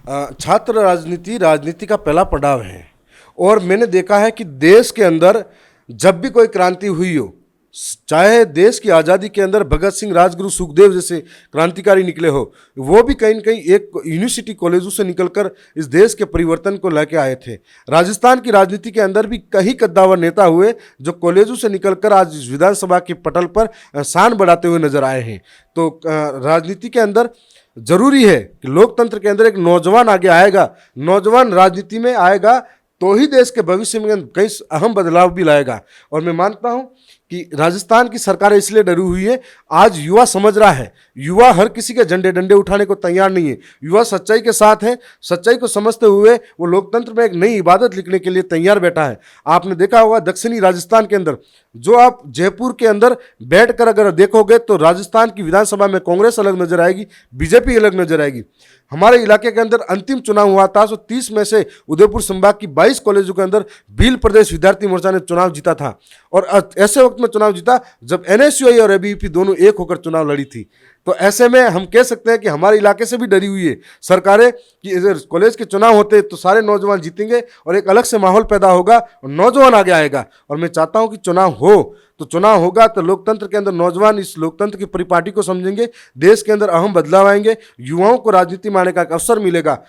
छात्र राजनीति राजनीति का पहला पड़ाव है और मैंने देखा है कि देश के अंदर जब भी कोई क्रांति हुई हो, चाहे देश की आज़ादी के अंदर भगत सिंह, राजगुरु, सुखदेव जैसे क्रांतिकारी निकले हो, वो भी कहीं न कहीं एक यूनिवर्सिटी कॉलेजों से निकलकर इस देश के परिवर्तन को लेके आए थे। राजस्थान की राजनीति के अंदर भी कई कद्दावर नेता हुए जो कॉलेजों से निकलकर आज विधानसभा के पटल पर शान बढ़ाते हुए नजर आए हैं। तो राजनीति के अंदर जरूरी है कि लोकतंत्र के अंदर एक नौजवान आगे आएगा, नौजवान राजनीति में आएगा तो ही देश के भविष्य में कई अहम बदलाव भी लाएगा। और मैं मानता हूं कि राजस्थान की सरकार इसलिए डरी हुई है, आज युवा समझ रहा है, युवा हर किसी के झंडे डंडे उठाने को तैयार नहीं है, युवा सच्चाई के साथ है, सच्चाई को समझते हुए वो लोकतंत्र में एक नई इबादत लिखने के लिए तैयार बैठा है। आपने देखा होगा दक्षिणी राजस्थान के अंदर, जो आप जयपुर के अंदर बैठकर अगर देखोगे तो राजस्थान की विधानसभा में कांग्रेस अलग नजर आएगी, बीजेपी अलग नजर आएगी। हमारे इलाके के अंदर अंतिम चुनाव हुआ था, 130 में से उदयपुर संभाग की 22 कॉलेजों के अंदर भील प्रदेश विद्यार्थी मोर्चा ने चुनाव जीता था और ऐसे वक्त में चुनाव जीता जब एनएसयूआई और एबीवीपी दोनों एक होकर चुनाव लड़ी थी। तो ऐसे में हम कह सकते हैं कि हमारे इलाके से भी डरी हुई है सरकारें कि अगर कॉलेज के चुनाव होते तो सारे नौजवान जीतेंगे और एक अलग से माहौल पैदा होगा और नौजवान आगे आएगा। और मैं चाहता हूं कि चुनाव हो, तो चुनाव होगा तो लोकतंत्र के अंदर नौजवान इस लोकतंत्र की परिपाटी को समझेंगे, देश के अंदर अहम बदलाव आएंगे, युवाओं को राजनीति में आने का एक अवसर मिलेगा